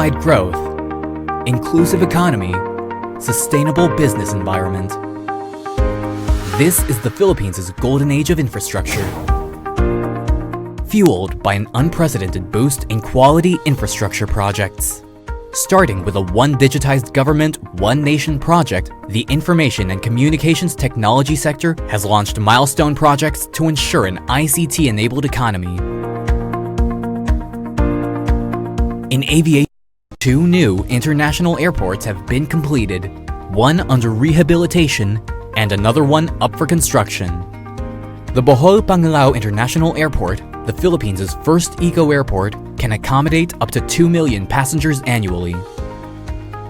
diversified growth, inclusive economy, sustainable business environment. This is the Philippines' golden age of infrastructure, fueled by an unprecedented boost in quality infrastructure projects. Starting with a One Digitized Government, One Nation project, the information and communications technology sector has launched milestone projects to ensure an ICT-enabled economy. In aviation, 2 new international airports have been completed, one under rehabilitation and another one up for construction. The Bohol-Panglao International Airport, the Philippines' first eco-airport, can accommodate up to 2 million passengers annually.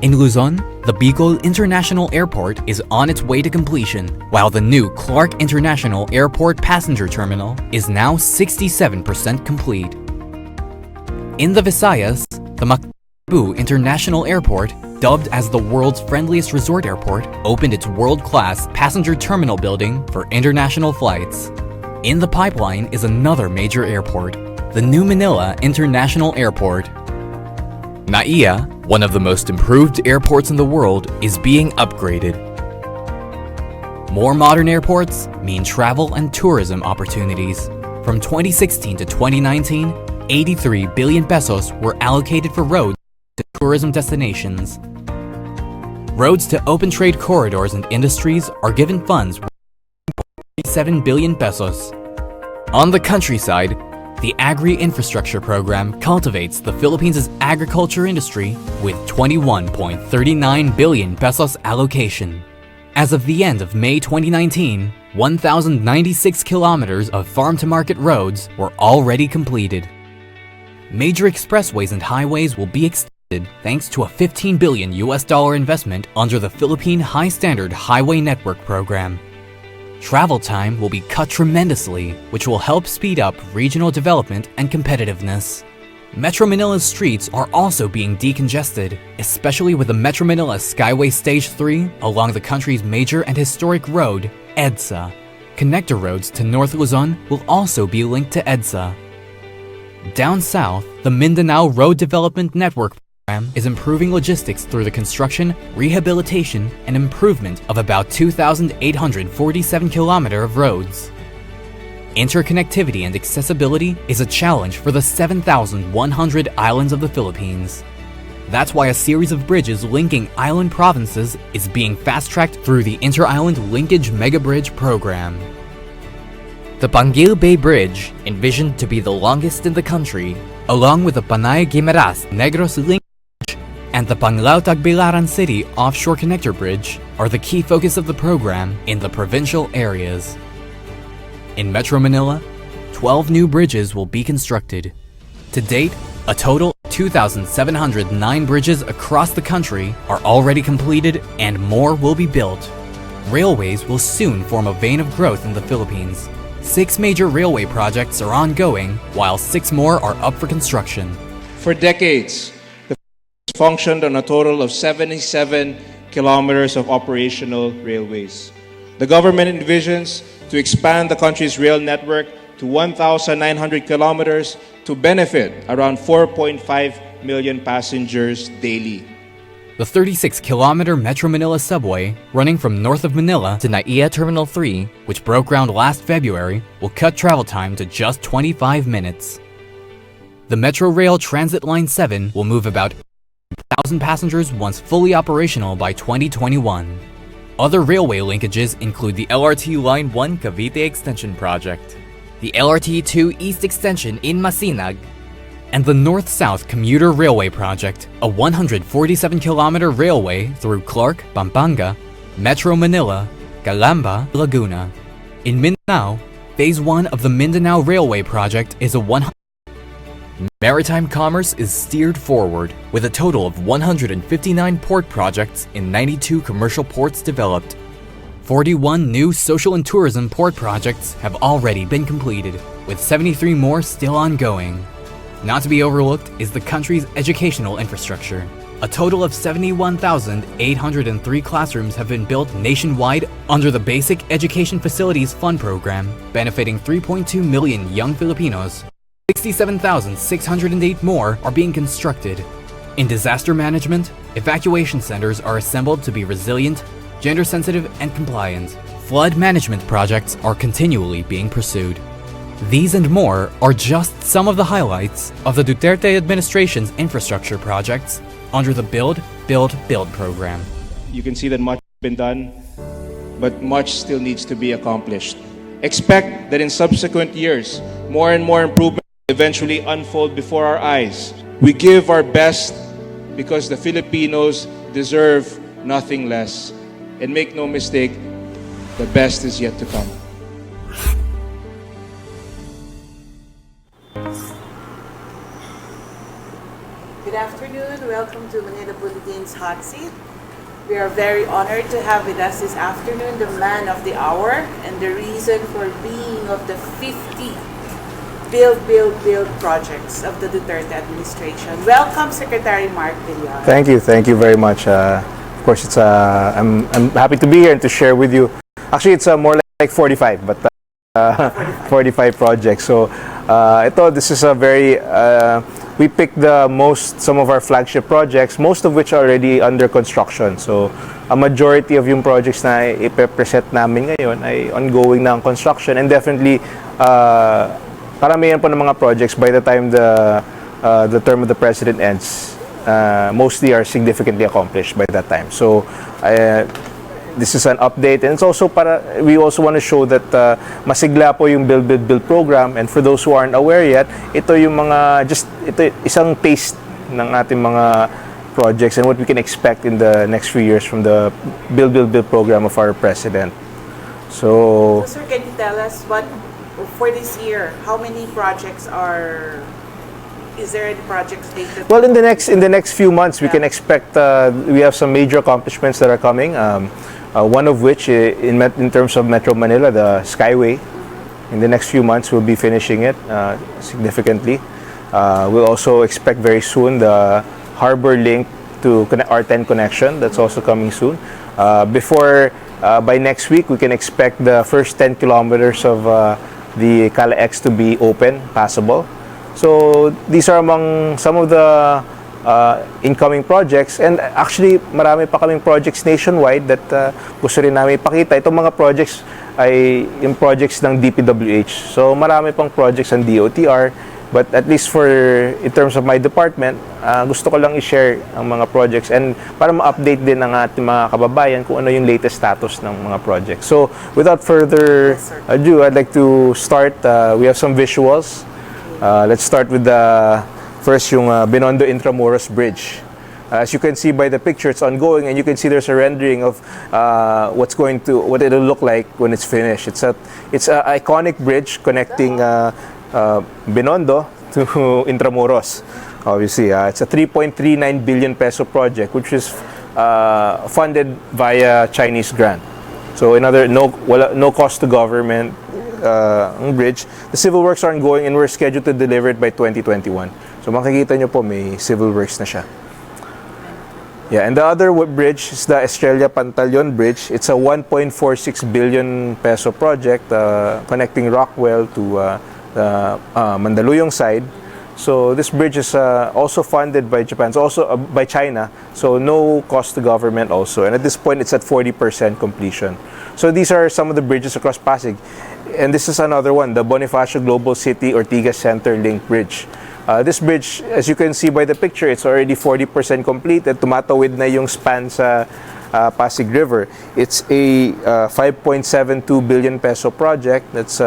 In Luzon, the Bicol International Airport is on its way to completion, while the new Clark International Airport passenger terminal is now 67% complete. In the Visayas, the Macbu International Airport, dubbed as the world's friendliest resort airport, opened its world-class passenger terminal building for international flights. In the pipeline is another major airport, the new Manila International Airport. NAIA, one of the most improved airports in the world, is being upgraded. More modern airports mean travel and tourism opportunities. From 2016 to 2019, 83 billion pesos were allocated for roads to tourism destinations. Roads to open trade corridors and industries are given funds worth 7 billion pesos. On the countryside, the Agri-Infrastructure Program cultivates the Philippines' agriculture industry with 21.39 billion pesos allocation. As of the end of May 2019, 1,096 kilometers of farm-to-market roads were already completed. Major expressways and highways will be extended thanks to a $15 billion investment under the Philippine High Standard Highway Network Program. Travel time will be cut tremendously, which will help speed up regional development and competitiveness. Metro Manila's streets are also being decongested, especially with the Metro Manila Skyway Stage 3 along the country's major and historic road, EDSA. Connector roads to North Luzon will also be linked to EDSA. Down south, the Mindanao Road Development Network Program is improving logistics through the construction, rehabilitation, and improvement of about 2,847 kilometers of roads. Interconnectivity and accessibility is a challenge for the 7,100 islands of the Philippines. That's why a series of bridges linking island provinces is being fast-tracked through the Inter-Island Linkage Mega Bridge program. The Panguil Bay Bridge, envisioned to be the longest in the country, along with the Panay-Guimaras-Negros Linkage and the Panglao-Tagbilaran City Offshore Connector Bridge, are the key focus of the program in the provincial areas. In Metro Manila, 12 new bridges will be constructed. To date, a total of 2,709 bridges across the country are already completed and more will be built. Railways will soon form a vein of growth in the Philippines. 6 major railway projects are ongoing, while 6 more are up for construction. For decades, the Philippines functioned on a total of 77 kilometers of operational railways. The government envisions to expand the country's rail network to 1,900 kilometers to benefit around 4.5 million passengers daily. The 36-kilometer Metro Manila subway, running from north of Manila to NAIA Terminal 3, which broke ground last February, will cut travel time to just 25 minutes. The Metro Rail Transit Line 7 will move about 1,000 passengers once fully operational by 2021. Other railway linkages include the LRT Line 1 Cavite Extension Project, the LRT 2 East Extension in Masinag, and the North-South Commuter Railway Project, a 147-kilometer railway through Clark, Pampanga, Metro Manila, Calamba, Laguna. In Mindanao, Phase 1 of the Mindanao Railway Project is a 100. Maritime commerce is steered forward, with a total of 159 port projects in 92 commercial ports developed. 41 new social and tourism port projects have already been completed, with 73 more still ongoing. Not to be overlooked is the country's educational infrastructure. A total of 71,803 classrooms have been built nationwide under the Basic Education Facilities Fund program, benefiting 3.2 million young Filipinos. 67,608 more are being constructed. In disaster management, evacuation centers are assembled to be resilient, gender-sensitive, and compliant. Flood management projects are continually being pursued. These and more are just some of the highlights of the Duterte administration's infrastructure projects under the Build, Build, Build program. You can see that much has been done, but much still needs to be accomplished. Expect that in subsequent years, more and more improvements will eventually unfold before our eyes. We give our best because the Filipinos deserve nothing less. And make no mistake, the best is yet to come. Good afternoon. Welcome to Manila Bulletin's Hot Seat. We are very honored to have with us this afternoon the man of the hour and the reason for being of the 50 Build, Build, Build projects of the Duterte administration. Welcome, Secretary Mark Villar. Thank you very much. Of course, it's I'm happy to be here and to share with you. Actually, it's more like 45, but 45 projects. So, this is a very we picked some of our flagship projects, most of which are already under construction. So, a majority of yung projects na ipe-present namin ngayon ay ongoing na ang construction, and definitely karamihan po ng mga projects by the time the term of the president ends, mostly are significantly accomplished by that time. So this is an update, and it's also we also want to show that masigla po yung Build Build Build program, and for those who aren't aware yet, ito yung ito isang taste ng ating mga projects and what we can expect in the next few years from the Build Build Build program of our president. So sir, can you tell us what for this year, how many projects is there any projects stated? Well, in the next few months, we can expect we have some major accomplishments that are coming. One of which, in terms of Metro Manila, the Skyway. In the next few months, we'll be finishing it significantly. We'll also expect very soon the Harbor Link to R10 connection. That's also coming soon. By next week, we can expect the first 10 kilometers of the Cala-X to be open, passable. So these are among some of the incoming projects, and actually marami pa kaming projects nationwide that gusto rin namin ipakita. Itong mga projects ay yung projects ng DPWH. So marami pang projects ng DOTR, but at least in terms of my department, gusto ko lang i-share ang mga projects and para ma-update din ng ating mga kababayan kung ano yung latest status ng mga projects. So without further ado, I'd like to start. We have some visuals. Let's start with first yung Binondo Intramuros Bridge. As you can see by the picture, it's ongoing, and you can see there's a rendering of what it'll look like when it's finished. It's an iconic bridge connecting Binondo to Intramuros. Obviously, it's a 3.39 billion peso project, which is funded via Chinese grant. So no cost to government. Bridge. The civil works are ongoing, and we're scheduled to deliver it by 2021. So makikita nyo po may civil works na siya. Yeah, and the other bridge is the Estrella Pantaleon Bridge. It's a 1.46 billion peso project connecting Rockwell to the Mandaluyong side. So this bridge is also funded by Japan, also by China. So no cost to government also. And at this point, it's at 40% completion. So these are some of the bridges across Pasig. And this is another one, the Bonifacio Global City Ortigas Center Link Bridge. This bridge, as you can see by the picture, it's already 40% completed. Tumatawid na yung span sa Pasig River. It's a 5.72 billion peso project that's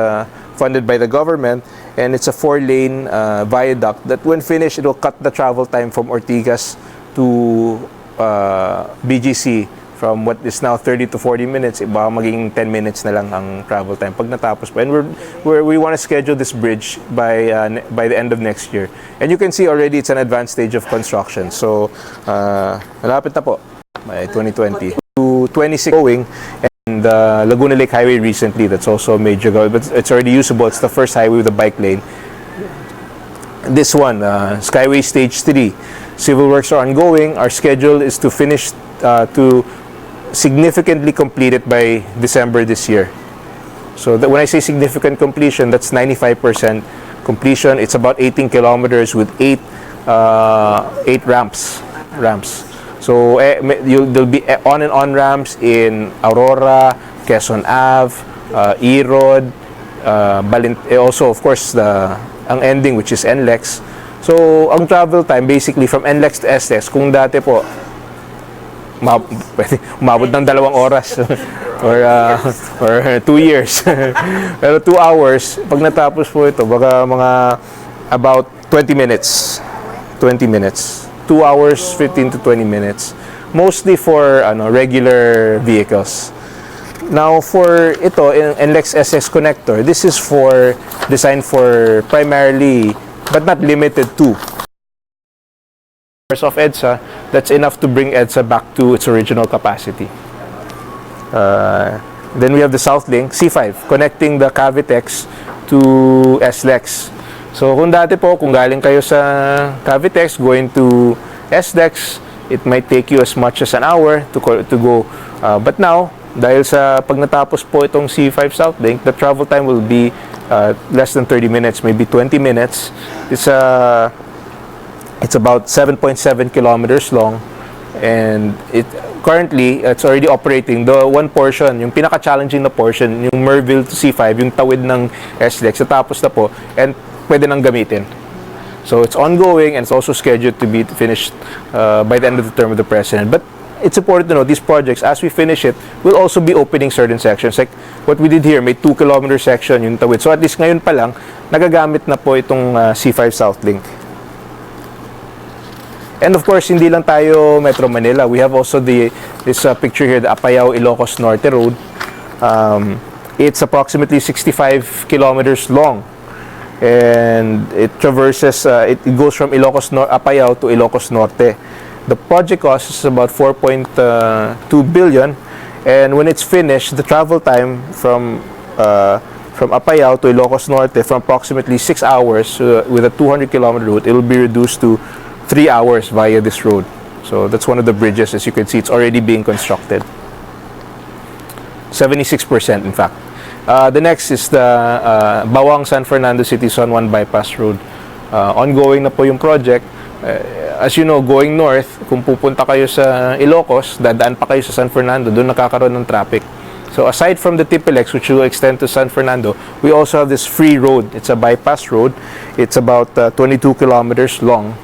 funded by the government, and it's a 4-lane viaduct that when finished, it will cut the travel time from Ortigas to BGC from what is now 30 to 40 minutes, baka maging 10 minutes na lang ang travel time pag natapos pa. And we want to schedule this bridge by the end of next year. And you can see already it's an advanced stage of construction. So, malapit na po by 2020. To 26 going, and Laguna Lake Highway recently, that's also a major goal, but it's already usable. It's the first highway with a bike lane. This one, Skyway Stage 3. Civil works are ongoing. Our schedule is to finish to significantly complete it by December this year. So when I say significant completion, that's 95% completion. It's about 18 kilometers with 8 8 ramps. So there'll be on and on ramps in Aurora, Quezon Ave, Erod, also of course ang ending, which is NLEX. So ang travel time basically from NLEX to SLEX, kung dati po umabot ng 2 oras or 2 years. Pero 2 hours, pag natapos po ito, baka mga about 20 minutes. 2 hours, 15 to 20 minutes. Mostly for regular vehicles. Now for ito, NLEX SX connector, this is designed for primarily, but not limited to, of EDSA. That's enough to bring EDSA back to its original capacity. Then we have the South Link, C5, connecting the Cavitex to SLEX. So kung dati po, kung galing kayo sa Cavitex going to SLEX, it might take you as much as an hour to go. But now, dahil sa pag natapos po itong C5 South Link, the travel time will be less than 30 minutes, maybe 20 minutes. It's about 7.7 kilometers long, and currently it's already operating. The one portion, yung pinaka-challenging na portion, yung Merville to C5, yung tawid ng SLEX, natapos na po, and pwede nang gamitin. So it's ongoing, and it's also scheduled to be finished by the end of the term of the President. But it's important to know these projects, as we finish it, we'll also be opening certain sections. Like what we did here, may 2-kilometer section yung tawid. So at least ngayon pa lang, nagagamit na po itong C5 South Link. And of course, hindi lang tayo Metro Manila. We have also this picture here, the Apayao-Ilocos Norte Road. It's approximately 65 kilometers long. And it traverses, it goes from Apayao to Ilocos Norte. The project cost is about 4.2 billion, and when it's finished, the travel time from Apayao to Ilocos Norte, from approximately 6 hours with a 200-kilometer route, it will be reduced to 3 hours via this road. So that's one of the bridges. As you can see, it's already being constructed. 76%, in fact. The next is the Bawang San Fernando City Zone 1 Bypass Road. Ongoing na po yung project. As you know, going north, kung pupunta kayo sa Ilocos, dadaan pa kayo sa San Fernando, doon nakakaroon ng traffic. So aside from the TPLX, which will extend to San Fernando, we also have this free road. It's a bypass road. It's about 22 kilometers long.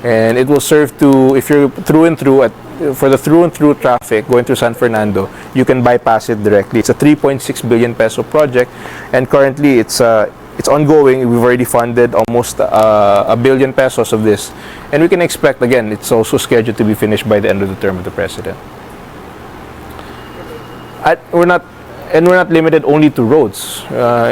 And it will serve to, if you're through and through, for the through and through traffic going through San Fernando, you can bypass it directly. It's a 3.6 billion peso project, and currently it's ongoing. We've already funded almost a billion pesos of this, and we can expect, again, it's also scheduled to be finished by the end of the term of the President. We're not limited only to roads.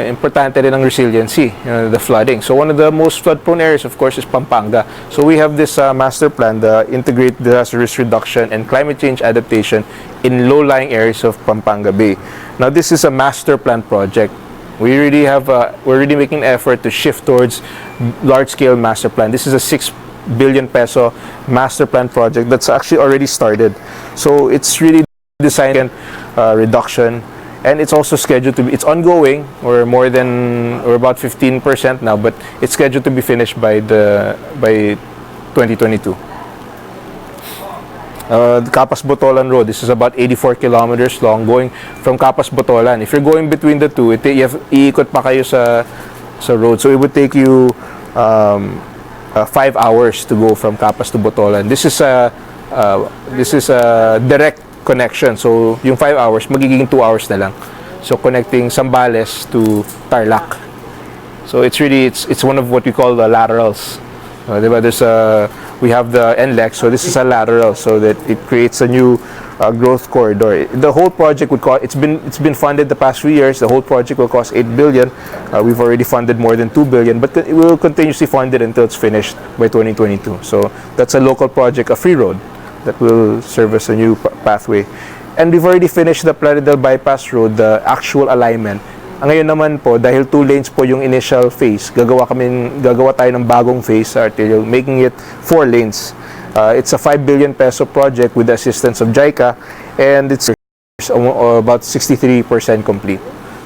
Importante rin ang resiliency, the flooding. So one of the most flood-prone areas, of course, is Pampanga. So we have this master plan, the Integrated Disaster Risk Reduction and Climate Change Adaptation in low-lying areas of Pampanga Bay. Now, this is a master plan project. We're already making an effort to shift towards large-scale master plan. This is a 6 billion peso master plan project that's actually already started. So it's really designed reduction. And it's also scheduled to be, it's ongoing, or about 15% now, but it's scheduled to be finished by 2022. The Capas-Botolan Road, this is about 84 kilometers long, going from Capas-Botolan. If you're going between the two, iikot pa kayo sa road. So it would take you 5 hours to go from Capas to Botolan. This is a direct connection. So, yung 5 hours, magiging 2 hours na lang. So, connecting Zambales to Tarlac. So, it's one of what we call the laterals. Diba? We have the NLEX, so this is a lateral, so that it creates a new growth corridor. The whole project would cost, it's been funded the past few years. The whole project will cost 8 billion. We've already funded more than 2 billion, but it will continuously fund it until it's finished by 2022. So, that's a local project, a free road, that will serve as a new pathway. And we've already finished the Plaridel Bypass Road, the actual alignment. Ngayon naman po, dahil 2 lanes po yung initial phase, gagawa tayo ng bagong phase sa arterial, making it 4 lanes. It's a 5 billion peso project with the assistance of JICA, and it's about 63% complete.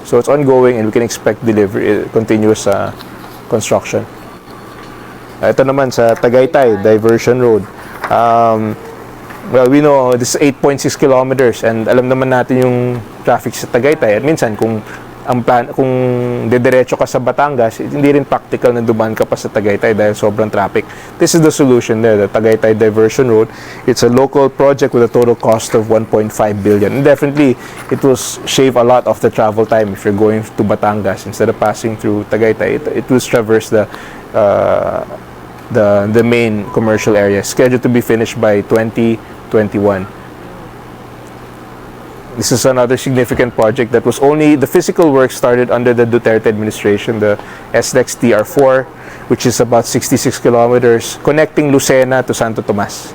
So it's ongoing, and we can expect delivery, continuous construction. Ito naman sa Tagaytay, Diversion Road. Well, we know this is 8.6 kilometers and alam naman natin yung traffic sa Tagaytay. At minsan, kung dediretso ka sa Batangas, hindi rin practical na dumaan ka pa sa Tagaytay dahil sobrang traffic. This is the solution there, the Tagaytay Diversion Road. It's a local project with a total cost of 1.5 billion. And definitely, it will shave a lot of the travel time if you're going to Batangas. Instead of passing through Tagaytay, it will traverse the main commercial area, scheduled to be finished by 2021. This is another significant project that was only, the physical work started under the Duterte administration, the SLEX TR4, which is about 66 kilometers, connecting Lucena to Santo Tomas.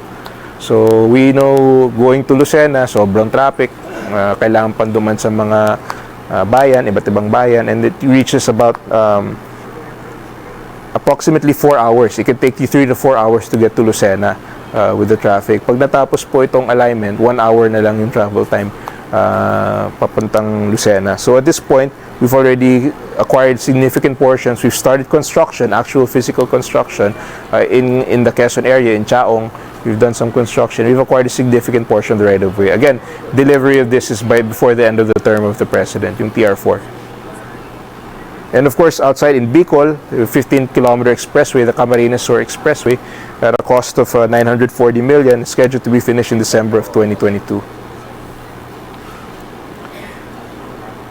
So we know going to Lucena, sobrang traffic, kailangan panduman sa mga bayan, iba't ibang bayan, and it reaches about approximately 4 hours. It can take you 3 to 4 hours to get to Lucena with the traffic. Pag natapos po itong alignment, 1 hour na lang yung travel time papuntang Lucena. So at this point, we've already acquired significant portions. We've started construction, actual physical construction in the Quezon area, in Chaong. We've done some construction. We've acquired a significant portion of the right-of-way. Again, delivery of this is before the end of the term of the President, yung TR4. And of course, outside in Bicol, the 15-kilometer expressway, the Camarines Sur Expressway, at a cost of 940 million, scheduled to be finished in December of 2022.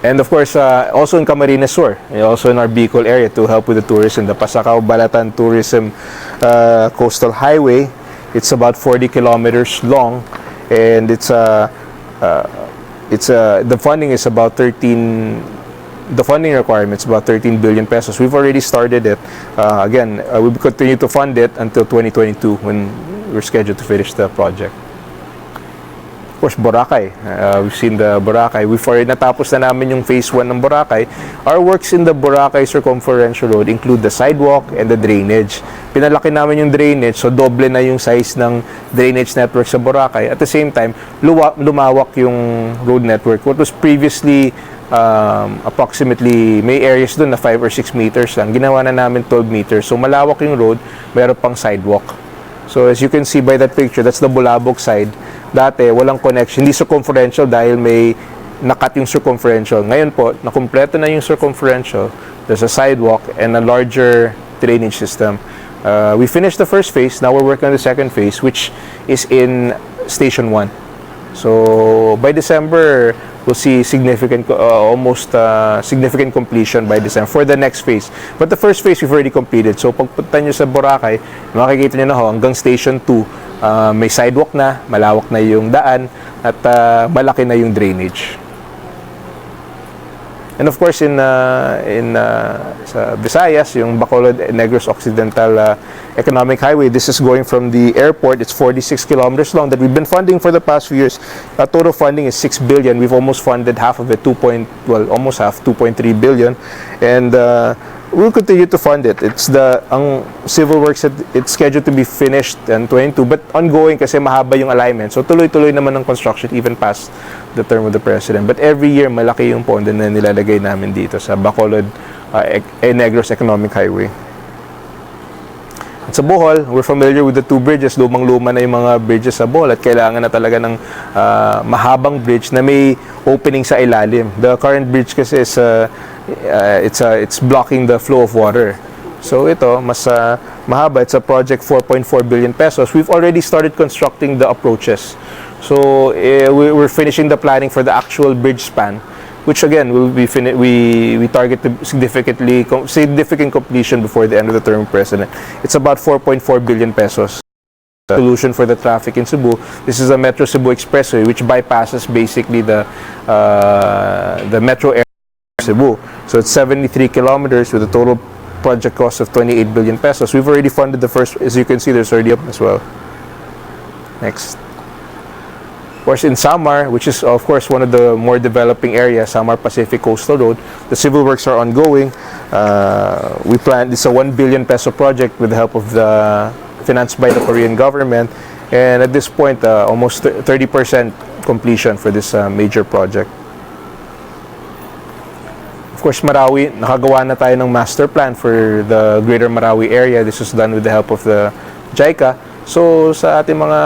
And of course, also in Camarines Sur, also in our Bicol area to help with the tourism, the Pasacao-Balatan Tourism Coastal Highway. It's about 40 kilometers long, and the funding is about 13. The funding requirements about 13 billion pesos. We've already started it. Again, we will continue to fund it until 2022 when we're scheduled to finish the project. Of course, Boracay. We've seen the Boracay. We've already natapos na namin yung phase 1 ng Boracay. Our works in the Boracay Circumferential Road include the sidewalk and the drainage. Pinalaki namin yung drainage, so doble na yung size ng drainage network sa Boracay. At the same time, lumawak yung road network. What was previously approximately, may areas doon na 5 or 6 meters lang. Ginawa na namin 12 meters. So malawak yung road, mayroon pang sidewalk. So as you can see by that picture, that's the Bulabog side. Dati, walang connection. Hindi circumferential dahil may nakat yung circumferential. Ngayon po, nakumpleto na yung circumferential. There's a sidewalk and a larger drainage system. We finished the first phase. Now we're working on the second phase, which is in Station 1. So by December, we'll see significant completion by December for the next phase. But the first phase we've already completed. So pagpunta nyo sa Boracay, makikita nyo na hanggang Station 2, may sidewalk na, malawak na yung daan, at malaki na yung drainage. And of course, sa Visayas, yung Bacolod-Negros Occidental Economic Highway, this is going from the airport. It's 46 kilometers long that we've been funding for the past few years. Total funding is 6 billion. We've almost funded half of it, almost half, 2.3 billion. And we'll continue to fund it. Ang civil works, it's scheduled to be finished in 22, but ongoing kasi mahaba yung alignment. So tuloy-tuloy naman ang construction even past the term of the President. But every year, malaki yung pondo na nilalagay namin dito sa Bacolod-Negros Economic Highway. At sa Bohol, we're familiar with the two bridges. Lumang-luma na yung mga bridges sa Bohol at kailangan na talaga ng mahabang bridge na may opening sa ilalim. The current bridge kasi is it's blocking the flow of water. So ito, mas mahaba. It's a project 4.4 billion pesos. We've already started constructing the approaches. So we're finishing the planning for the actual bridge span, which again will be we target significant completion before the end of the term of President. It's about 4.4 billion pesos. Solution for the traffic in Cebu. This is a Metro Cebu Expressway which bypasses basically the metro area of Cebu. So it's 73 kilometers with a total project cost of 28 billion pesos. We've already funded the first, as you can see, there's already up as well. Next. Of course, in Samar, which is of course one of the more developing areas, Samar Pacific Coastal Road, the civil works are ongoing. We plan this is a 1 billion peso project with the help of financed by the Korean government, and at this point, almost 30% completion for this major project. Of course, Marawi, nakagawa na tayo ng master plan for the Greater Marawi area. This was done with the help of the JICA. So sa ating mga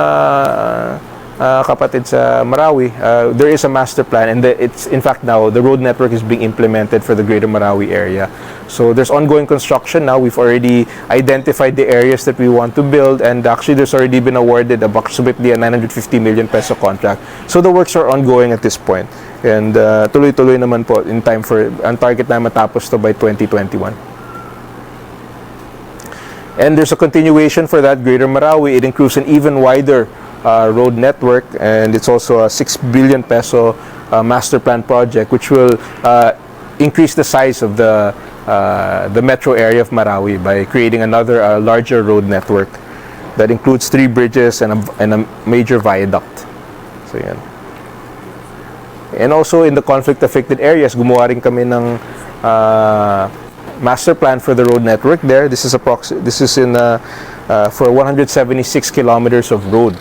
kapatid sa Marawi, there is a master plan, and it's in fact now the road network is being implemented for the Greater Marawi area. So there's ongoing construction now. We've already identified the areas that we want to build, and actually there's already been awarded approximately a 950 million peso contract. So the works are ongoing at this point, and tuloy-tuloy naman po in time for ang target na matapos to by 2021. And there's a continuation for that Greater Marawi. It includes an even wider road network, and it's also a 6 billion peso master plan project, which will increase the size of the metro area of Marawi by creating another larger road network that includes 3 bridges and a major viaduct. So yan. And also in the conflict-affected areas, gumawa rin kami ng master plan for the road network there. This is for 176 kilometers of road.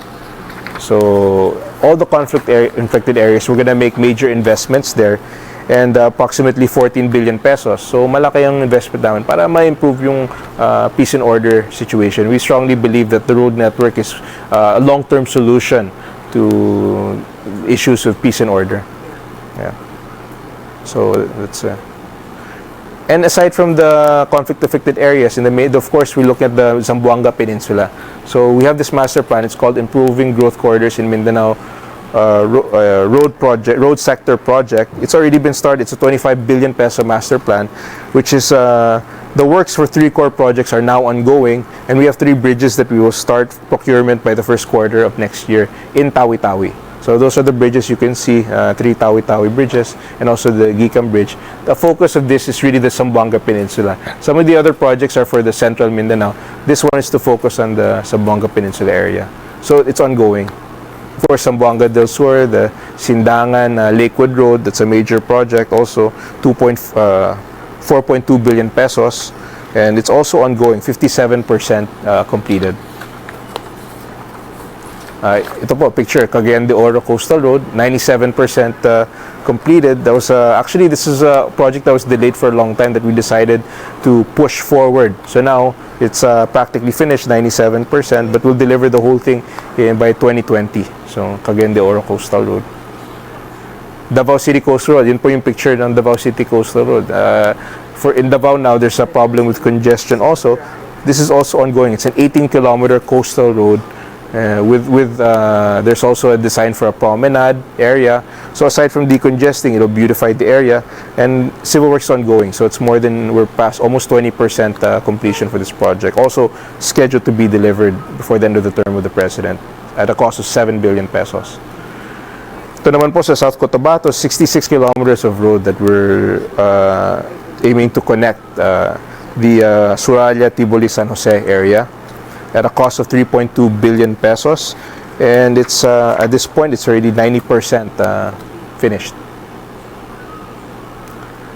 So all the conflict-infected areas, we're gonna make major investments there, and approximately 14 billion pesos. So malaki ang investment namin para ma-improve yung peace and order situation. We strongly believe that the road network is a long-term solution to issues of peace and order. Yeah. So that's and aside from the conflict-affected areas, in the mid, of course, we look at the Zamboanga Peninsula. So we have this master plan. It's called Improving Growth Corridors in Mindanao Road Sector Project. It's already been started. It's a 25 billion peso master plan, which is the works for 3 core projects are now ongoing, and we have 3 bridges that we will start procurement by the first quarter of next year in Tawi-Tawi. So those are the bridges you can see, 3 Tawi-Tawi bridges, and also the Gicam Bridge. The focus of this is really the Zamboanga Peninsula. Some of the other projects are for the central Mindanao. This one is to focus on the Zamboanga Peninsula area. So it's ongoing. Of course, Zamboanga del Sur, the Sindangan Lakewood Road, that's a major project, also 4.2 billion pesos, and it's also ongoing, 57% completed. Ito po, picture, Cagayan de Oro Coastal Road, 97% completed. That was actually, this is a project that was delayed for a long time that we decided to push forward. So now it's practically finished, 97%, but we'll deliver the whole thing by 2020. So Cagayan de Oro Coastal Road. Davao City Coastal Road, yun po yung picture ng Davao City Coastal Road. In Davao now, there's a problem with congestion also. This is also ongoing. It's an 18-kilometer coastal road. There's also a design for a promenade area. So aside from decongesting, it'll beautify the area, and civil works ongoing. So it's we're past almost 20% completion for this project. Also scheduled to be delivered before the end of the term of the president at a cost of 7 billion pesos. Ito naman po sa South Cotabato, 66 kilometers of road that we're aiming to connect the Suralia, Tiboli, San Jose area at a cost of 3.2 billion pesos, and it's at this point it's already 90% finished.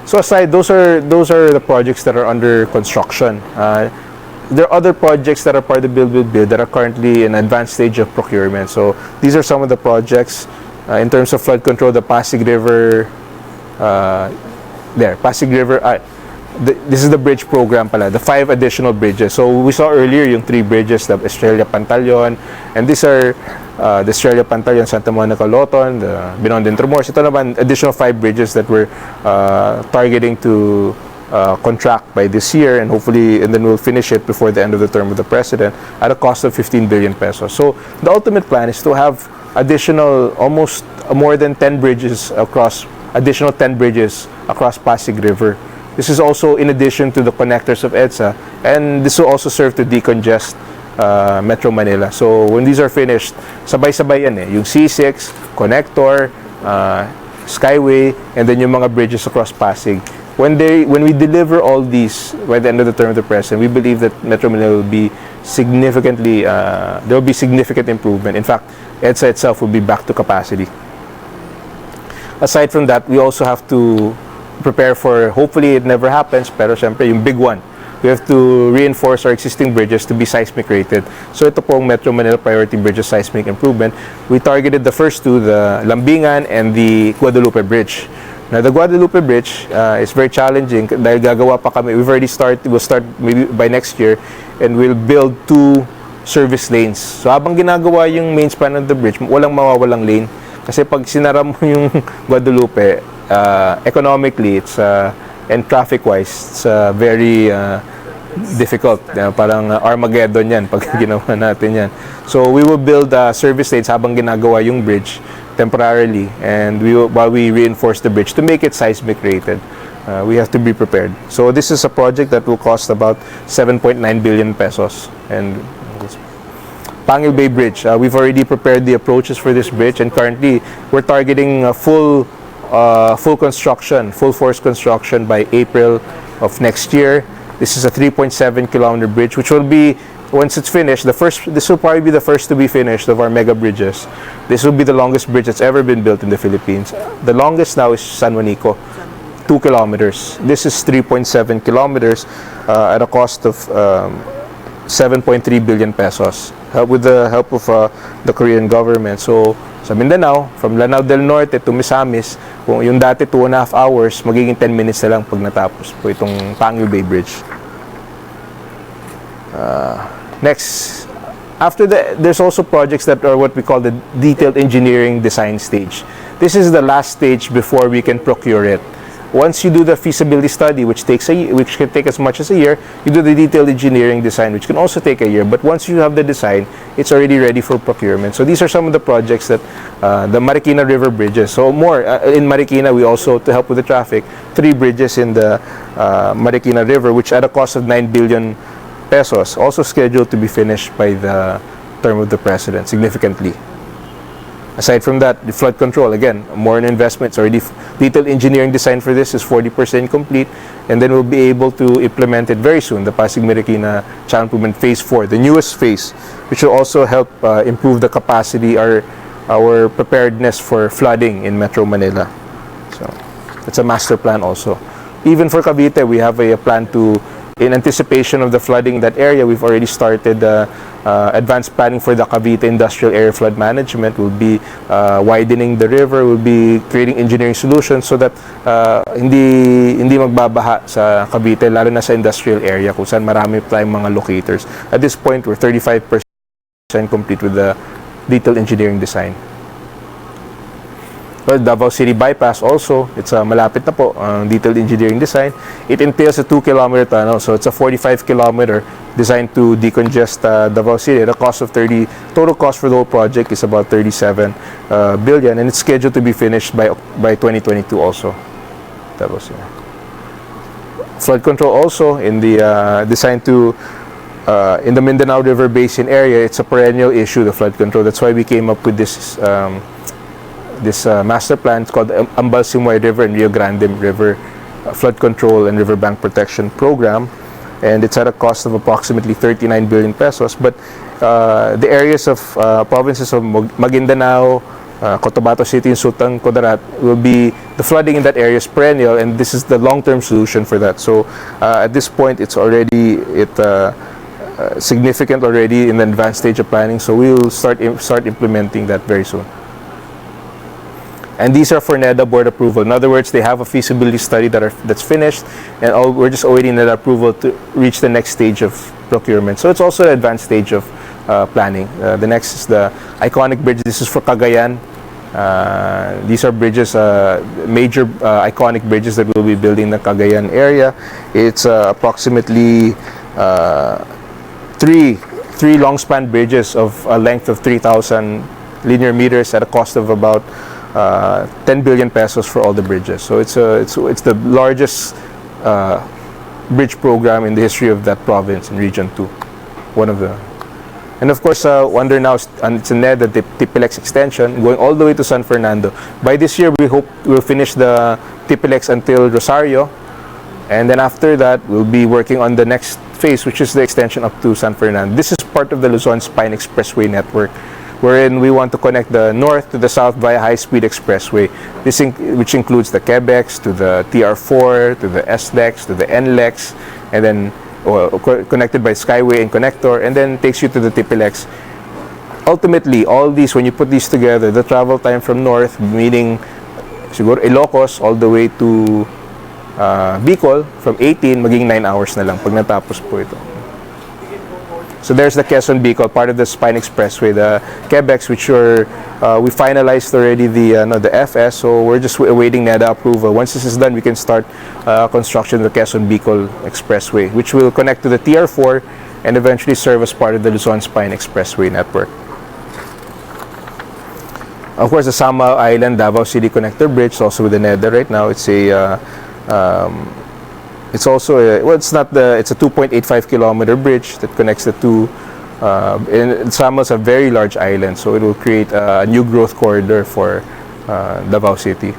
So aside, those are the projects that are under construction. There are other projects that are part of the Build that are currently in advanced stage of procurement. So these are some of the projects in terms of flood control. The Pasig River, Pasig River. This is the bridge program pala, the 5 additional bridges. So we saw earlier yung 3 bridges, the Estrella Pantaleon, and these are the Estrella Pantaleon, Santa Monica Loton, the Binondo Intramuros. Ito naman, additional 5 bridges that we're targeting to contract by this year, and hopefully, and then we'll finish it before the end of the term of the president at a cost of 15 billion pesos. So the ultimate plan is to have additional, almost more than 10 bridges across, additional 10 bridges across Pasig River. This is also in addition to the connectors of EDSA, and this will also serve to decongest Metro Manila. So when these are finished, sabay-sabay yan yung C6, connector, Skyway, and then yung mga bridges across Pasig. When we deliver all these by the end of the term of the president, we believe that Metro Manila will be significantly, there will be significant improvement. In fact, EDSA itself will be back to capacity. Aside from that, we also have to prepare for, hopefully it never happens, pero syempre yung big one, we have to reinforce our existing bridges to be seismic rated. So ito pong Metro Manila Priority Bridges Seismic Improvement. We targeted the first 2, the Lambingan and the Guadalupe Bridge. Now, the Guadalupe Bridge is very challenging dahil gagawa pa kami. We'll start maybe by next year, and we'll build 2 service lanes. So, habang ginagawa yung main span of the bridge, walang mawawalang lane. Kasi pag sinara mo yung Guadalupe, economically, and traffic-wise, it's very difficult. Parang Armageddon yan pag ginawa natin yan. So, we will build service lanes habang ginagawa yung bridge temporarily, and while we reinforce the bridge to make it seismic rated. We have to be prepared. So, this is a project that will cost about 7.9 billion pesos. And Pangil Bay Bridge, we've already prepared the approaches for this bridge, and currently we're targeting full construction, full force construction by April of next year. This is a 3.7 kilometer bridge, which will be, once it's finished, this will probably be the first to be finished of our mega bridges. This will be the longest bridge that's ever been built in the Philippines. The longest now is San Juanico, 2 kilometers. This is 3.7 kilometers at a cost of 7.3 billion pesos, with the help of the Korean government. So, sa Mindanao, from Lanao del Norte to Misamis, kung yung dati 2.5 hours, magiging 10 minutes na lang pag natapos po itong Pangil Bay Bridge. Next, there's also projects that are what we call the detailed engineering design stage. This is the last stage before we can procure it. Once you do the feasibility study, which can take as much as a year, you do the detailed engineering design, which can also take a year. But once you have the design, it's already ready for procurement. So these are some of the projects that the Marikina River bridges. So more in Marikina, we also, to help with the traffic, 3 bridges in the Marikina River, which at a cost of 9 billion pesos, also scheduled to be finished by the term of the president, significantly. Aside from that, the flood control, again, more in investments. Already detailed engineering design for this is 40% complete, and then we'll be able to implement it very soon, the Pasig Marikina Channel Improvement Phase 4, the newest phase, which will also help improve the capacity, our preparedness for flooding in Metro Manila. So, it's a master plan also. Even for Cavite, we have a plan to, in anticipation of the flooding in that area, we've already started advanced planning for the Cavite Industrial Area Flood Management. We'll be widening the river, we'll be creating engineering solutions so that hindi magbabaha sa Cavite, lalo na sa industrial area kung saan marami tayong mga locators. At this point, we're 35% complete with the detailed engineering design. Well, Davao City Bypass also, it's malapit na po, detailed engineering design. It entails a 2-kilometer tunnel, so it's a 45-kilometer designed to decongest Davao City. The total cost for the whole project is about 37 billion, and it's scheduled to be finished by 2022 also. Davao City. Flood control also in the designed to in the Mindanao River Basin area. It's a perennial issue, the flood control. That's why we came up with this master plan. It's called the Ambalsimuay River and Rio Grande River Flood Control and Riverbank Protection Program, and it's at a cost of approximately 39 billion pesos. But the areas of provinces of Maguindanao, Cotabato City, and Sultan Kudarat the flooding in that area is perennial, and this is the long-term solution for that. So at this point, it's already significant already in the advanced stage of planning. So we will start implementing that very soon. And these are for NEDA board approval. In other words, they have a feasibility study that's finished, and we're just awaiting NEDA approval to reach the next stage of procurement. So it's also an advanced stage of planning. The next is the iconic bridge. This is for Cagayan. These are bridges, major iconic bridges that we'll be building in the Cagayan area. It's approximately three long-span bridges of a length of 3,000 linear meters at a cost of about 10 billion pesos for all the bridges. So it's the largest bridge program in the history of that province in Region 2. And of course, under now, and it's a NEDA, the TPLX extension, going all the way to San Fernando. By this year, we hope we'll finish the TPLX until Rosario. And then after that, we'll be working on the next phase, which is the extension up to San Fernando. This is part of the Luzon Spine Expressway network, wherein we want to connect the north to the south via high-speed expressway, which includes the Quebecs to the TR4, to the SLEX, to the NLEX, and then connected by Skyway and Connector, and then takes you to the TPLX. Ultimately, all these, when you put these together, the travel time from north, meaning siguro Ilocos all the way to Bicol, from 18 maging 9 hours na lang pag natapos po ito. So there's the Quezon Bicol, part of the Spine Expressway, the Quebecs, which we finalized already the FS, so we're just awaiting NEDA approval. Once this is done, we can start construction of the Quezon Bicol Expressway, which will connect to the TR4 and eventually serve as part of the Luzon Spine Expressway network. Of course, the Sama Island Davao City Connector Bridge, also with the NEDA right now. It's a it's also it's a 2.85 kilometer bridge that connects the two. And Sama is a very large island, so it will create a new growth corridor for Davao City.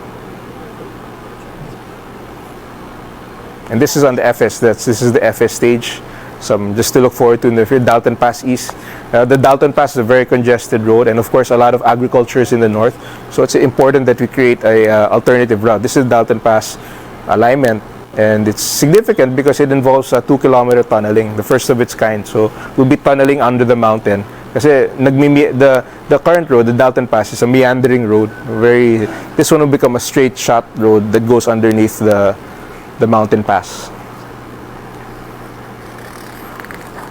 And this is on the FS. This is the FS stage. Just to look forward to in the future. Dalton Pass East. The Dalton Pass is a very congested road, and of course a lot of agriculture is in the north. So it's important that we create a alternative route. This is Dalton Pass alignment, and it's significant because it involves a 2-kilometer tunneling, the first of its kind. So we'll be tunneling under the mountain. Kasi the current road, the Dalton Pass, is a meandering road. This one will become a straight shot road that goes underneath the mountain pass.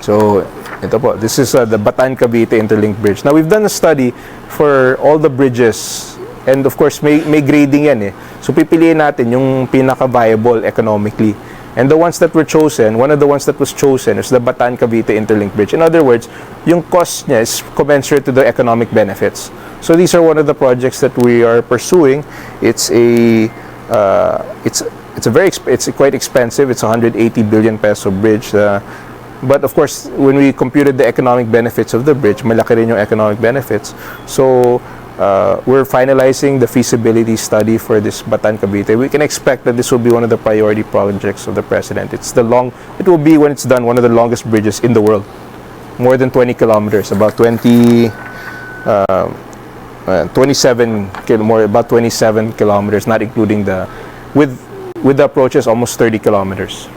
So ito po, this is the Batan-Cavite Interlink Bridge. Now we've done a study for all the bridges, and of course may grading yan eh. So pipiliin natin yung pinaka-viable economically. And the ones that were chosen, one of the ones that was chosen is the Batan-Cavite Interlink Bridge. In other words, yung cost niya is commensurate to the economic benefits. So these are one of the projects that we are pursuing. It's quite expensive. It's a 180 billion peso bridge. But of course, when we computed the economic benefits of the bridge, malaki rin yung economic benefits. So we're finalizing the feasibility study for this Batan-Cavite. We can expect that this will be one of the priority projects of the President. It will be, when it's done, one of the longest bridges in the world. More than 20 kilometers, about 27 kilometers, not including with the approaches, almost 30 kilometers.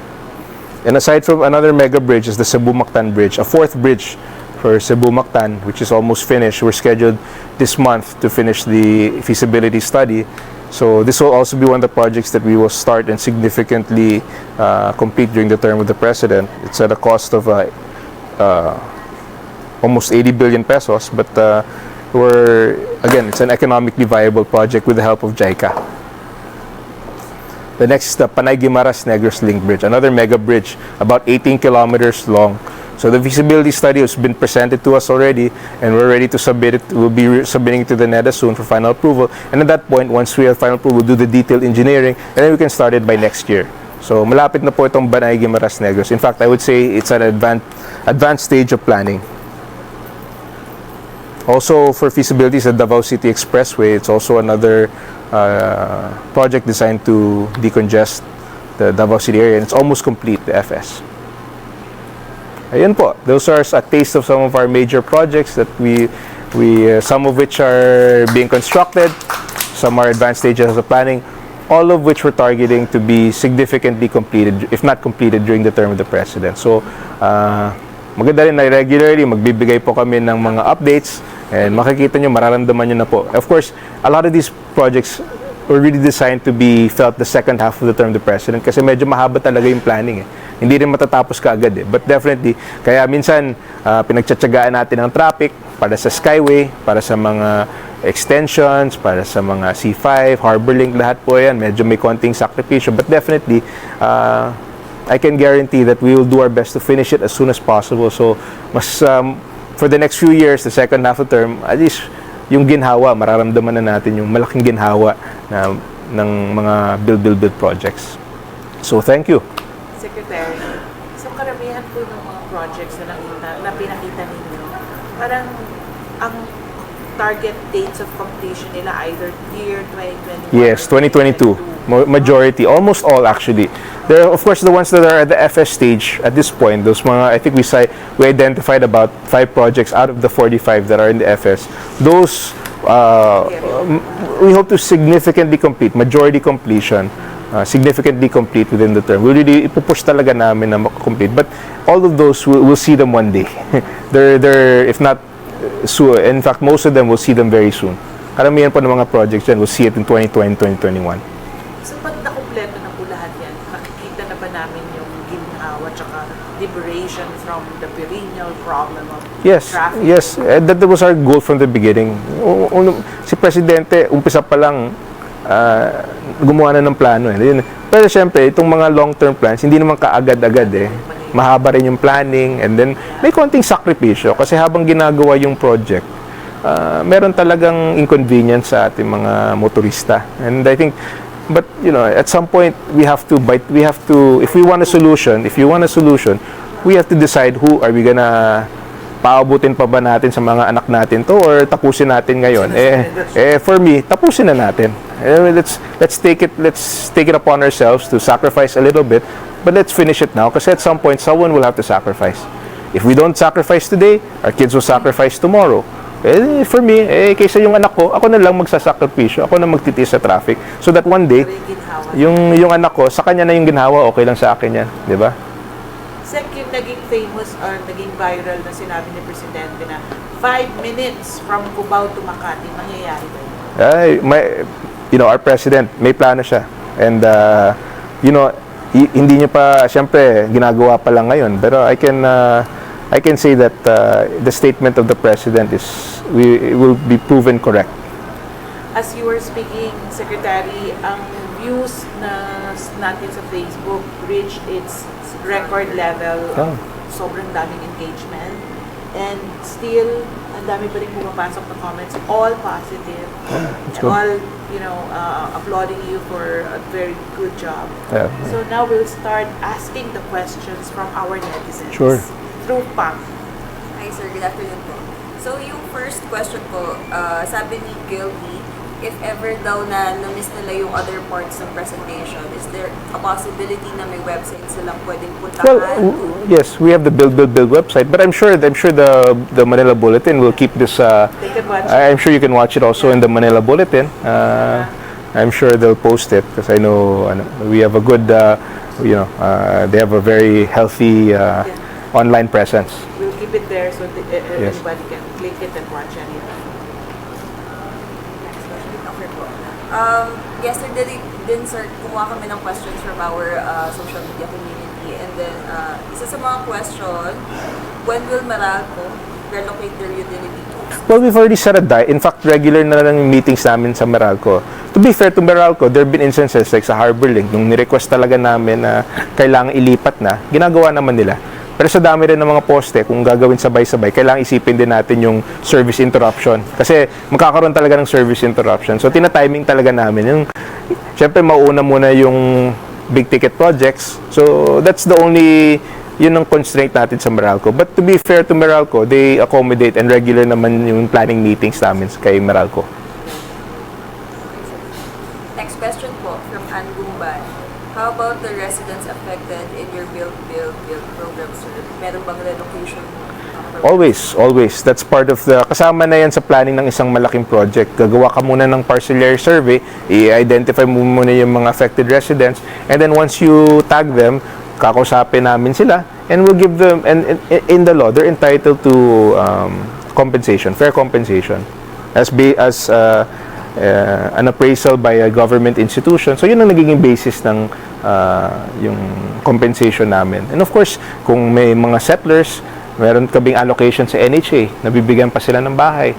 And aside from another mega bridge is the Cebu-Mactan Bridge, a fourth bridge for Cebu-Mactan, which is almost finished. We're scheduled this month to finish the feasibility study. So this will also be one of the projects that we will start and significantly complete during the term of the President. It's at a cost of almost 80 billion pesos, but it's an economically viable project with the help of JICA. The next is the Panay-Guimaras-Negros Link Bridge, another mega bridge, about 18 kilometers long. So the feasibility study has been presented to us already, and we're ready to submit it. We'll be submitting it to the NEDA soon for final approval. And at that point, once we have final approval, we'll do the detailed engineering, and then we can start it by next year. So malapit na po itong Panay-Guimaras-Negros. In fact, I would say it's an advanced stage of planning. Also, for feasibility is the Davao City Expressway. It's also another project designed to decongest the Davao City area, and it's almost complete, the FS. Ayan po, those are a taste of some of our major projects that some of which are being constructed, some are advanced stages of planning, all of which we're targeting to be significantly completed, if not completed, during the term of the President. So, maganda rin na regularly, magbibigay po kami ng mga updates, and makikita nyo, mararamdaman nyo na po. Of course, a lot of these projects were really designed to be felt the second half of the term of the President kasi medyo mahaba talaga yung planning eh. Hindi rin matatapos kaagad eh. But definitely, kaya minsan pinagtsatsagaan natin ang traffic para sa Skyway, para sa mga extensions, para sa mga C5, Harbor Link, lahat po yan. Medyo may konting sakripisyo. But definitely, I can guarantee that we will do our best to finish it as soon as possible. So, for the next few years, the second half of the term, at least yung ginhawa, mararamdaman na natin yung malaking ginhawa ng mga build projects. So, thank you. Secretary, so karamihan po ng mga projects na pinakita ninyo, parang ang target dates of completion nila either year 2021. Yes, 2022. Majority, almost all actually. There are, of course, the ones that are at the FS stage at this point. Those mga, I think we identified about 5 projects out of the 45 that are in the FS. Those we hope to significantly complete, majority completion, significantly complete within the term. We really ipupush talaga namin na complete. But all of those, we'll see them one day. they're if not soon. In fact, most of them will see them very soon. karamihan po ng mga projects dyan, we'll see it in 2020, 2021. So pag nakumpleto na po lahat yan, makikita na ba namin yung ginhawa tsaka liberation from the perennial problem of traffic? Yes. That was our goal from the beginning. Si Presidente, umpisa pa lang, gumawa na ng plano. Pero siyempre, itong mga long-term plans, hindi naman kaagad-agad eh. Mahaba rin yung planning, and then may konting sakripisyo kasi habang ginagawa yung project, meron talagang inconvenience sa ating mga motorista. And I think, but at some point we have to, if you want a solution, we have to decide who are we gonna paabutin pa ba natin sa mga anak natin to, or tapusin natin ngayon. For me, tapusin na natin. Let's take it upon ourselves to sacrifice a little bit, but let's finish it now kasi at some point someone will have to sacrifice. If we don't sacrifice today, our kids will sacrifice tomorrow. For me, kaysa yung anak ko, ako na lang magsasakripisyo, ako na magtitiis sa traffic, so that one day yung anak ko, sa kanya na yung ginhawa, okay lang sa akin yan, di ba? Sek, yung naging famous or naging viral na sinabi ni Presidente na 5 minutes from Cubao to Makati, mangyayari ba yun? Our President, may plano siya. And, hindi niya pa, siyempre, ginagawa pa lang ngayon. Pero I can say that the statement of the President will be proven correct. As you were speaking, Secretary, ang views natin sa Facebook reached its record level. Sobrang daming engagement. And still, ang dami pa rin pumapasok na comments, all positive. All, applauding you for a very good job. Yeah. So now we'll start asking the questions from our netizens. Sure. Through PAC. Hi sir, good afternoon po. So yung first question po, sabi ni Gilby, if ever daw na na-miss nila yung other parts ng presentation, is there a possibility na may website silang pwedeng puntahan? Well, yes, we have the Build website, but I'm sure the Manila Bulletin will keep this. They can watch it. I'm sure you can watch it also in the Manila Bulletin. I'm sure they'll post it because I know we have a good, they have a very healthy online presence. We'll keep it there so that anybody can click it and watch anything. Okay po. Yesterday din sir, kumuha kami ng questions from our social media community, and then isa sa mga question, when will Meralco relocate their utility tools? Well, we've already set a in fact, regular na lang yung meetings namin sa Meralco. To be fair to Meralco, there have been instances like sa Harbor Link, nung nirequest talaga namin na kailangan ilipat na, ginagawa naman nila. Pero sa dami rin ng mga poste, kung gagawin sabay-sabay, kailangan isipin din natin yung service interruption. Kasi magkakaroon talaga ng service interruption. So, tina-timing talaga namin. Siyempre, mauuna muna yung big ticket projects. So, that's the only, yun ang constraint natin sa Meralco. But to be fair to Meralco, they accommodate and regular naman yung planning meetings namin kay Meralco. Next question po from Ann Gumban. How about the residents affected in your build program, sir? Meron bang relocation program? Always. That's part of kasama na yan sa planning ng isang malaking project. Gagawa ka muna ng parcellary survey, i-identify mo muna yung mga affected residents, and then once you tag them, kakausapin namin sila, and we'll give them, and in the law, they're entitled to compensation, fair compensation, as an appraisal by a government institution. So, yun ang nagiging basis ng yung compensation namin. And of course, kung may mga settlers, meron kaming allocation sa NHA, nabibigyan pa sila ng bahay.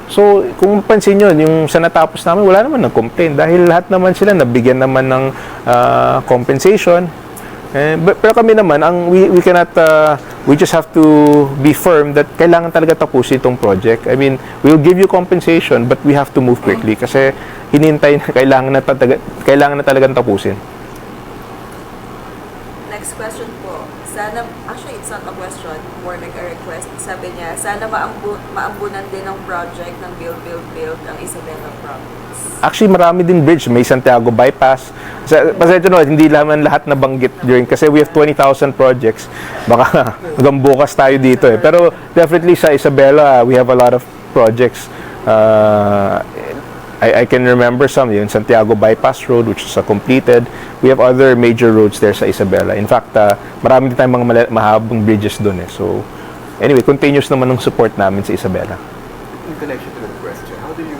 So, kung pansin nyo, yung sa natapos namin, wala naman ng-complain dahil lahat naman sila nabigyan naman ng compensation. Pero kami naman, we just have to be firm that kailangan talaga tapusin itong project. I mean, we'll give you compensation, but we have to move quickly kasi hinintay na kailangan na talagang tapusin. Next question po. Actually, it's not a question, more like a request. Sabi niya, sana maambunan din ng project ng build ang Isabela province. Actually, marami din bridge. May Santiago Bypass. Pasensya no, hindi naman lahat nabanggit during kasi we have 20,000 projects. Baka hanggang bukas tayo dito eh. Pero definitely sa Isabela, we have a lot of projects. I can remember some, yung Santiago Bypass Road, which is completed. We have other major roads there sa Isabela. In fact, marami din tayong mga mahabang bridges doon eh. So, anyway, continuous naman ng support namin sa Isabela. In connection to the question, how do you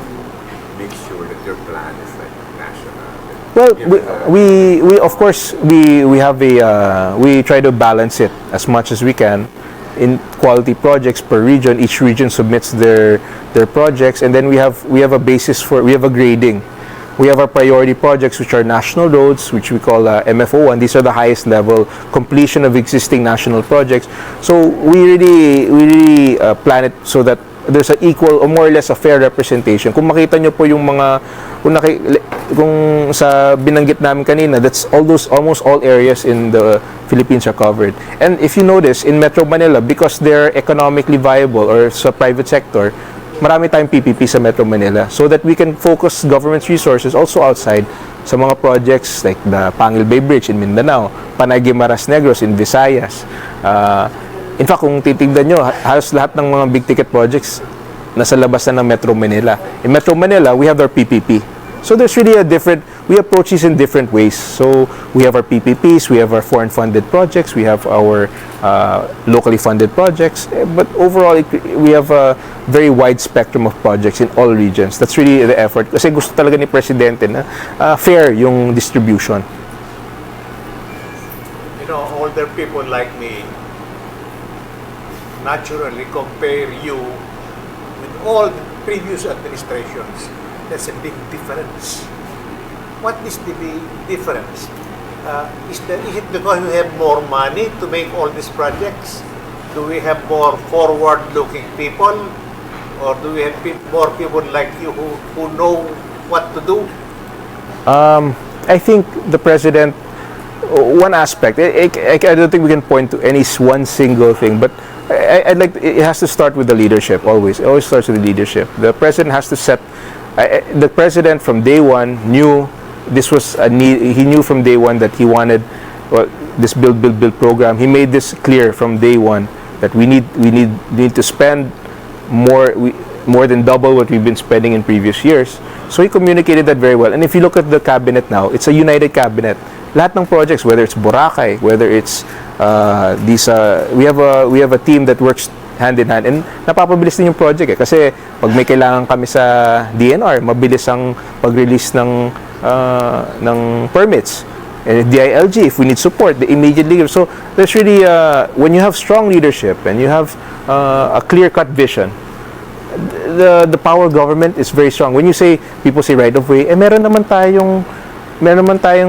make sure that your plan is like national? Well, Given we of course we have a we try to balance it as much as we can in quality projects per region. Each region submits their projects, and then we have a basis for, we have a grading. We have our priority projects, which are national roads, which we call MFO1. These are the highest level completion of existing national projects. So we really plan it so that there's an equal or more or less a fair representation. Kung makita nyo po yung mga kung sa binanggit namin kanina, that's almost all areas in the Philippines are covered. And if you notice in Metro Manila, because they're economically viable, or sa private sector, marami tayong PPP sa Metro Manila, so that we can focus government's resources also outside sa mga projects like the Pangil Bay Bridge in Mindanao, Panay Guimaras Negros in Visayas. In fact, kung titignan nyo, halos lahat ng mga big ticket projects nasa labas na ng Metro Manila. In Metro Manila, we have our PPP. So there's really we approach this in different ways. So we have our PPPs, we have our foreign funded projects, we have our locally funded projects, but overall we have a very wide spectrum of projects in all regions. That's really the effort. Kasi gusto talaga ni Presidente na fair yung distribution. you know, older people like me naturally compare you with all the previous administrations. That's a big difference. What is the big difference? Is it because we have more money to make all these projects? Do we have more forward-looking people? Or do we have more people like you who know what to do? I think the President, one aspect, I don't think we can point to any one single thing, but I'd like, it has to start with the leadership, always. It always starts with the leadership. The President has to set, the President from day one knew this was a need. He knew from day one that he wanted this build program. He made this clear from day one that we need to spend more than double what we've been spending in previous years. So he communicated that very well. And if you look at the cabinet now, it's a united cabinet. Lahat ng projects, whether it's Boracay, whether it's we have a team that works hand in hand, and napapabilis din yung project kasi pag may kailangan kami sa DNR, mabilis ang pag-release ng permits. And DILG, if we need support, they immediately give. So there's really when you have strong leadership and you have a clear-cut vision, the power of government is very strong. When you say, people say right of way, meron naman tayong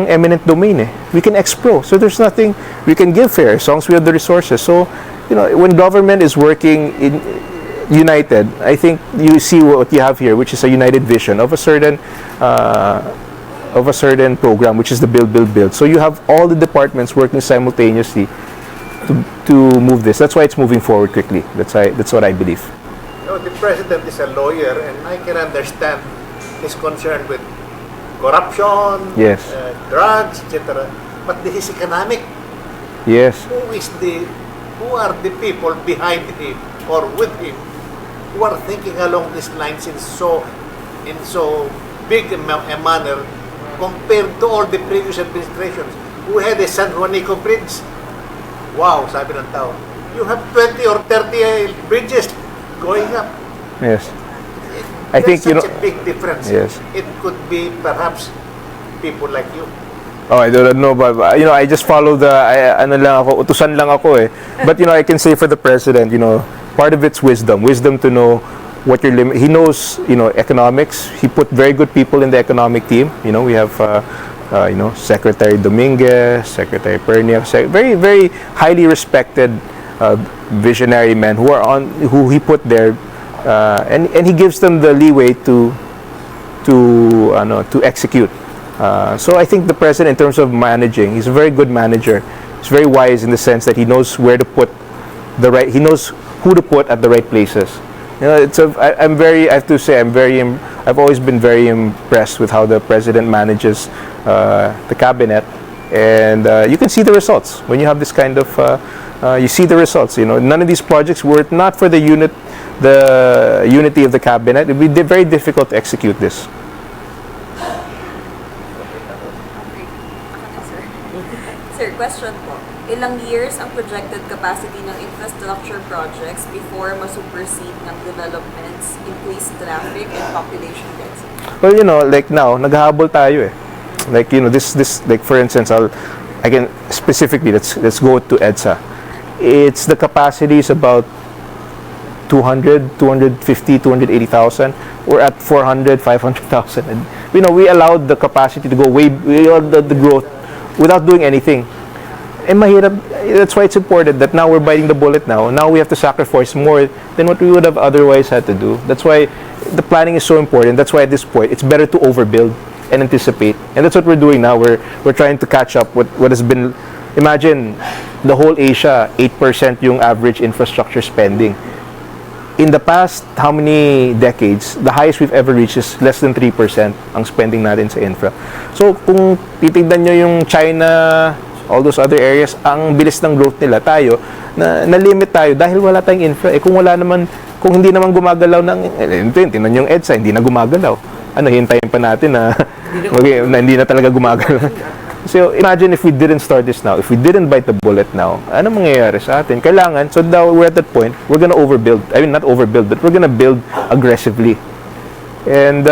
eminent domain. We can expro. So there's nothing, we can give fair as long as we have the resources. So, you know, when government is working united, I think you see what you have here, which is a united vision of a certain program, which is the build. So you have all the departments working simultaneously to move this. That's why it's moving forward quickly. That's what I believe. You know, the President is a lawyer, and I can understand his concern with corruption, Yes. Drugs, etc. But this is economic. Yes. Who are the people behind him or with him who are thinking along these lines in so big a manner compared to all the previous administrations who had a San Juanico bridge? Wow, sabi ng tao. You have 20 or 30 bridges going up. Yes. I think, you know, a big difference. Yes. It could be perhaps people like you. Oh, I don't know, but you know, I just follow utusan lang ako eh. But you know, I can say for the President, you know, part of it's wisdom to know what your limit. He knows, you know, economics. He put very good people in the economic team. You know, we have, you know, Secretary Dominguez, Secretary Pernia, very, very highly respected visionary men who he put there, and he gives them the leeway to execute. So I think the President, in terms of managing, he's a very good manager. He's very wise in the sense that he knows where to put he knows who to put at the right places. You know, I have to say, I've always been very impressed with how the President manages the cabinet, and you can see the results when you have this kind of. You see the results. You know, none of these projects were it not for the unity of the cabinet. It would be very difficult to execute this. Sir, question po. ilang years ang projected capacity ng infrastructure projects before masupersede ng developments, increased traffic, and population density? Well, like now, naghahabol tayo eh. Like, this like for instance, I can specifically, let's go to EDSA. It's the capacity is about 200, 250, 280,000. We're at 400, 500,000. And, we allowed the capacity to go way the growth without doing anything. And mahirap, that's why it's important that now we're biting the bullet now. Now we have to sacrifice more than what we would have otherwise had to do. That's why the planning is so important. That's why at this point, it's better to overbuild and anticipate. And that's what we're doing now. We're trying to catch up with what has been, imagine, the whole Asia, 8% yung average infrastructure spending. In the past, how many decades, the highest we've ever reached is less than 3% ang spending natin sa infra. So, kung titignan nyo yung China, all those other areas, ang bilis ng growth nila, tayo, na-limit tayo dahil wala tayong infra. Kung hindi naman gumagalaw tingnan yung EDSA, hindi na gumagalaw. Hintayin pa natin na hindi na talaga gumagalaw. So, imagine if we didn't start this now, if we didn't bite the bullet now, ano mangyayari sa atin? Kailangan, so now we're at that point, we're gonna overbuild. I mean, not overbuild, but we're gonna build aggressively. And,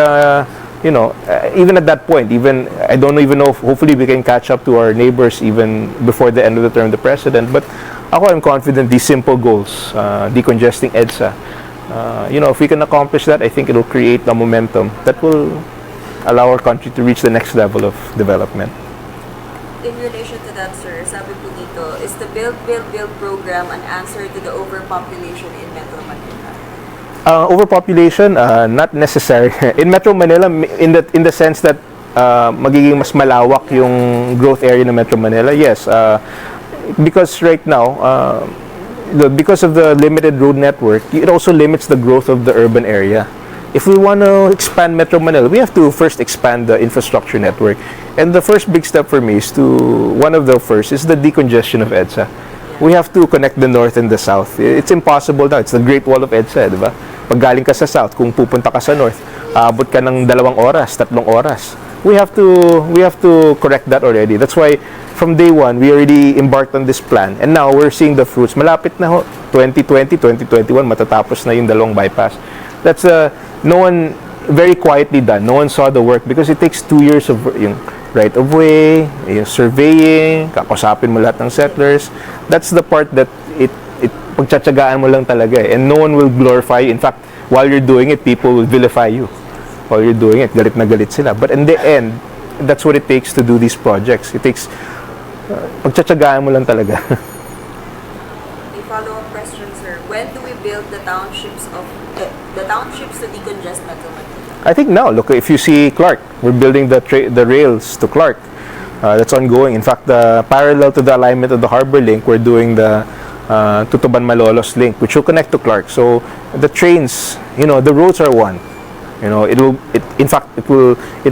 even at that point, I don't even know, hopefully we can catch up to our neighbors even before the end of the term of the president. But I'm confident these simple goals, decongesting EDSA, if we can accomplish that, I think it will create a momentum that will allow our country to reach the next level of development. In relation to that, sir, sabi po dito, is the Build program an answer to the overpopulation in Metro Manila? Overpopulation, not necessary. In Metro Manila, in the sense that magiging mas malawak yung growth area ng Metro Manila, yes. Because right now, because of the limited road network, it also limits the growth of the urban area. If we want to expand Metro Manila, we have to first expand the infrastructure network. And the first big step for me is one of the first is the decongestion of EDSA. We have to connect the north and the south. It's impossible now. It's the Great Wall of EDSA, di ba? Pag galing ka sa south, kung pupunta ka sa north, aabot ka ng 2 oras, 3 oras. We have to correct that already. That's why from day one, we already embarked on this plan. And now we're seeing the fruits. Malapit na ho, 2020, 2021, matatapos na yung 2 bypass. That's no one, very quietly done. No one saw the work because it takes 2 years of yung right of way, yung surveying, kakusapin mo lahat ng settlers. That's the part that pagtsatsagaan mo lang talaga eh. And no one will glorify you. In fact, while you're doing it, people will vilify you. While you're doing it, galit na galit sila. But in the end, that's what it takes to do these projects. It takes pagtsatsagaan mo lang talaga. A follow-up question, sir. When do we build the townships to decongest Metro Manila? I think now, look, if you see Clark, we're building the rails to Clark. That's ongoing. In fact, parallel to the alignment of the Harbor Link, we're doing the Tutuban-Malolos link, which will connect to Clark. So the trains, the roads are one. It will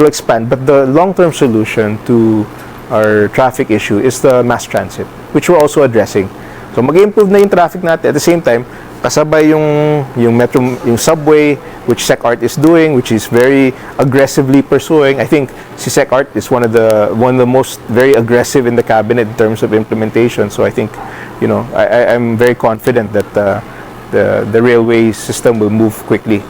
expand. But the long-term solution to our traffic issue is the mass transit, which we're also addressing. So mag-improve na yung traffic natin. At the same time, kasabay yung metro, yung subway, which SecArt is doing, which is very aggressively pursuing. I think si SecArt is one of the most very aggressive in the cabinet in terms of implementation. So I think, I'm very confident that the railway system will move quickly.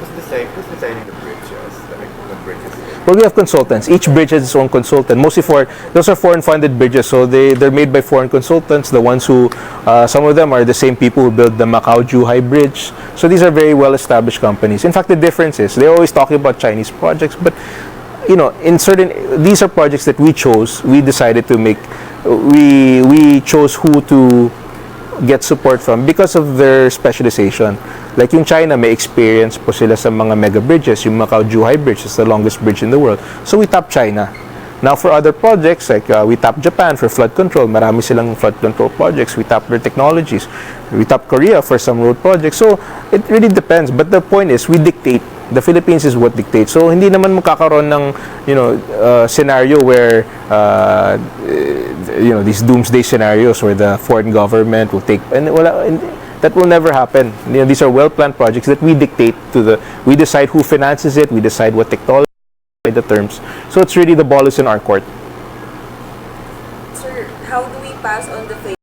Who's designing the bridges? The bridges? Well, we have consultants. Each bridge has its own consultant. Mostly those are foreign-funded bridges, so they're made by foreign consultants. The ones who, some of them are the same people who built the Macau-Zhuhai Bridge. So these are very well-established companies. In fact, the difference is they're always talking about Chinese projects, but these are projects that we chose. We decided to make. We chose who to get support from because of their specialization. Like yung China, may experience po sila sa mga mega bridges. Yung Macau-Zhuhai Bridge is the longest bridge in the world. So we tap China. Now for other projects, like we tap Japan for flood control. Marami silang flood control projects. We tap their technologies. We tap Korea for some road projects. So it really depends. But the point is, we dictate. The Philippines is what dictates. So hindi naman magkakaroon ng scenario where these doomsday scenarios where the foreign government will take that will never happen. These are well-planned projects that we dictate we decide who finances it, we decide what technology, the terms. So it's really the ball is in our court. Sir, pass on the favor